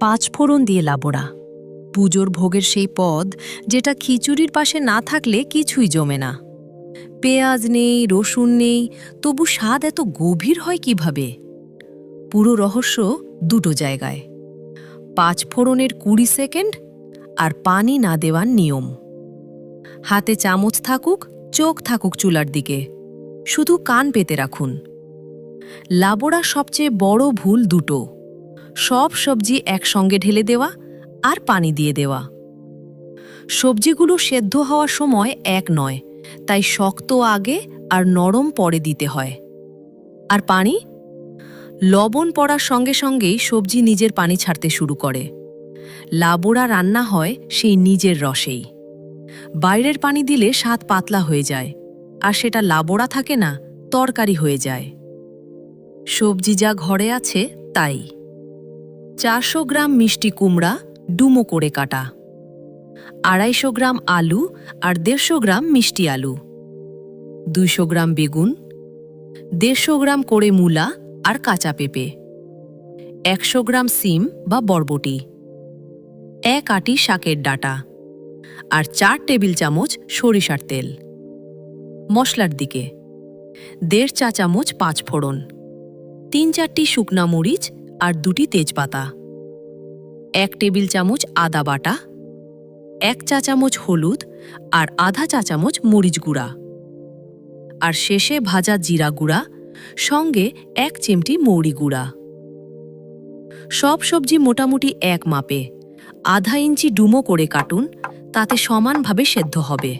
পাঁচফোড়ন দিয়ে লাবড়া, পুজোর ভোগের সেই পদ যেটা খিচুড়ির পাশে না থাকলে কিছুই জমে না। পেঁয়াজ নেই, রসুন নেই, তবু স্বাদ এত গভীর হয় কিভাবে? পুরো রহস্য দুটো জায়গায়: পাঁচফোড়নের 20 সেকেন্ড আর পানি না দেওয়ার নিয়ম। হাতে চামচ থাকুক, চোখ থাকুক চুলার দিকে, শুধু কান পেতে রাখুন। লাবড়ার সবচেয়ে বড় ভুল দুটো: সব সবজি একসঙ্গে ঢেলে দেওয়া আর পানি দিয়ে দেওয়া। সবজিগুলো সেদ্ধ হওয়ার সময় এক নয়, তাই শক্ত আগে আর নরম পরে দিতে হয়। আর পানি? লবণ পড়ার সঙ্গে সঙ্গেই সবজি নিজের পানি ছাড়তে শুরু করে। লাবড়া রান্না হয় সেই নিজের রসেই। বাইরের পানি দিলে স্বাদ পাতলা হয়ে যায়, আর সেটা লাবড়া থাকে না, তরকারি হয়ে যায়। সবজি যা ঘরে আছে তাই: 400 গ্রাম মিষ্টি কুমড়া ডুমো করে কাটা, 250 গ্রাম আলু আর 150 গ্রাম মিষ্টি আলু, 200 গ্রাম বেগুন, 150 গ্রাম করে মূলা আর কাঁচা পেঁপে, 100 গ্রাম সিম বা বরবটি, 1 আঁটি শাকের ডাঁটা, আর 4 টেবিল চামচ সরিষার তেল। মশলার দিকে: 1.5 চা চামচ পাঁচফোড়ন, 3-4টি শুকনা মরিচ আর 2টি তেজপাতা, 1 টেবিল চামচ আদা বাটা, 1 চা চামচ হলুদ আর আধা চা চামচ মরিচ গুঁড়া, আর শেষে ভাজা জিরা গুঁড়া, সঙ্গে 1 চিমটি মৌরি গুঁড়া। সব সবজি মোটামুটি এক মাপে আধা ইঞ্চি ডুমো করে কাটুন, তাতে সমানভাবে সেদ্ধ হবে।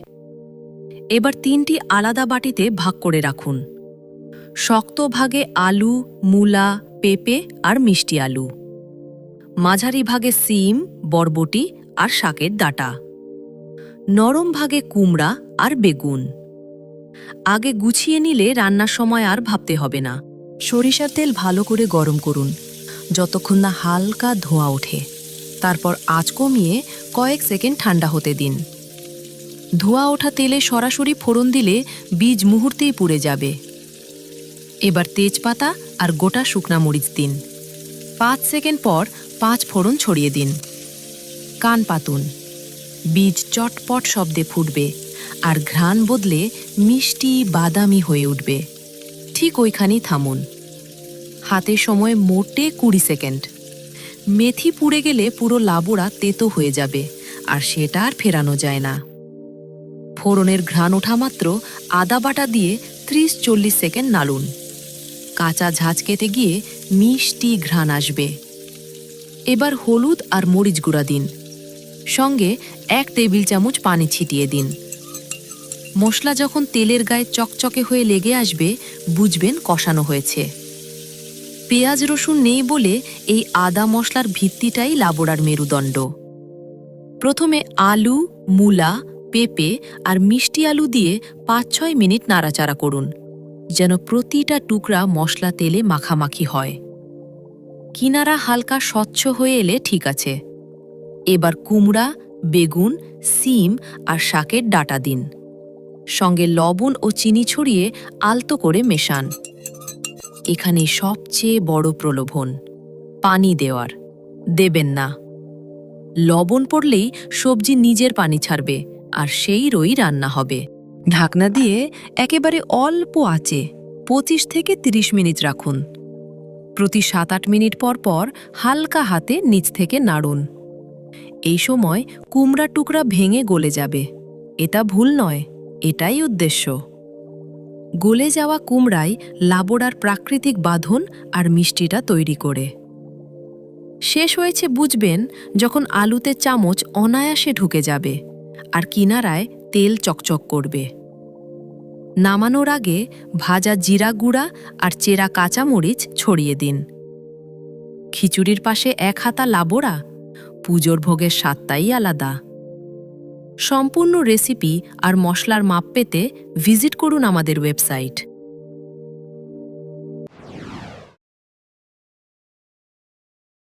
এবার 3টি আলাদা বাটিতে ভাগ করে রাখুন। শক্ত ভাগে আলু, মূলা, পেঁপে আর মিষ্টি আলু, মাঝারি ভাগে সিম, বরবটি আর শাকের ডাঁটা, নরম ভাগে কুমড়া আর বেগুন। আগে গুছিয়ে নিলে রান্নার সময় আর ভাবতে হবে না। সরিষার তেল ভালো করে গরম করুন, যতক্ষণ না হালকা ধোঁয়া ওঠে। তারপর আঁচ কমিয়ে কয়েক সেকেন্ড ঠান্ডা হতে দিন। ধোঁয়া ওঠা তেলে সরাসরি ফোড়ন দিলে বীজ মুহূর্তেই পুড়ে যাবে। এবার তেজপাতা আর গোটা শুকনা মরিচ দিন। 5 সেকেন্ড পর 5 ফোড়ন ছড়িয়ে দিন। কান পাতুন, বীজ চটপট শব্দে ফুটবে আর ঘ্রাণ বদলে মিষ্টি বাদামি হয়ে উঠবে। ঠিক ওইখানেই থামুন। হাতে সময় মোটে 20 সেকেন্ড। মেথি পুড়ে গেলে পুরো লাবড়া তেতো হয়ে যাবে, আর সেটা আর ফেরানো যায় না। ফোড়নের ঘ্রাণ ওঠা মাত্র আদা বাটা দিয়ে 30-40 সেকেন্ড নাড়ুন। কাঁচা ঝাঁঝ কেটে গিয়ে মিষ্টি ঘ্রাণ আসবে। এবার হলুদ আর মরিচ গুঁড়া দিন, সঙ্গে 1 টেবিল চামচ পানি ছিটিয়ে দিন। মশলা যখন তেলের গায়ে চকচকে হয়ে লেগে আসবে, বুঝবেন কষানো হয়েছে। পেঁয়াজ রসুন নেই বলে এই আদা মশলার ভিত্তিটাই লাবড়ার মেরুদণ্ড। প্রথমে আলু, মূলা, পেঁপে আর মিষ্টি আলু দিয়ে 5-6 মিনিট নাড়াচাড়া করুন, যেন প্রতিটা টুকরা মশলা তেলে মাখামাখি হয়। কিনারা হালকা স্বচ্ছ হয়ে এলে ঠিক আছে। এবার কুমড়া, বেগুন, সিম আর শাকের ডাঁটা দিন। সঙ্গে লবণ ও চিনি ছড়িয়ে আলতো করে মেশান। এখানে সবচেয়ে বড় প্রলোভন: পানি দেওয়ার। দেবেন না। লবণ পড়লেই সবজি নিজের পানি ছাড়বে, আর সেই রই রান্না হবে। ঢাকনা দিয়ে একেবারে অল্প আঁচে 25 থেকে 30 মিনিট রাখুন। প্রতি 7-8 মিনিট পর পর হালকা হাতে নিচ থেকে নাড়ুন। এই সময় কুমড়া টুকরা ভেঙে গলে যাবে। এটা ভুল নয়, এটাই উদ্দেশ্য। গলে যাওয়া কুমড়াই লাবড়ার প্রাকৃতিক বাঁধন আর মিষ্টিটা তৈরি করে। শেষ হয়েছে বুঝবেন যখন আলুতে চামচ অনায়াসে ঢুকে যাবে আর কিনারায় তেল চকচক করবে। নামানোর আগে ভাজা জিরা গুঁড়া আর চেরা কাঁচামরিচ ছড়িয়ে দিন। খিচুড়ির পাশে 1 হাতা লাবড়া, পুজোর ভোগের স্বাদটাই আলাদা। সম্পূর্ণ রেসিপি আর মশলার মাপ পেতে ভিজিট করুন আমাদের ওয়েবসাইট।